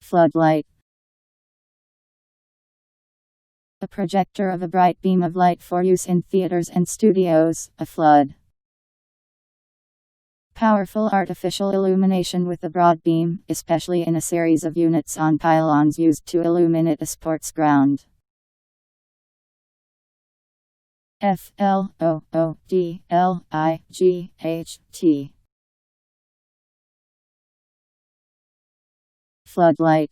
Floodlight. A projector of a bright beam of light for use in theaters and studios, a flood. Powerful artificial illumination with a broad beam, especially in a series of units on pylons used to illuminate a sports ground. Floodlight.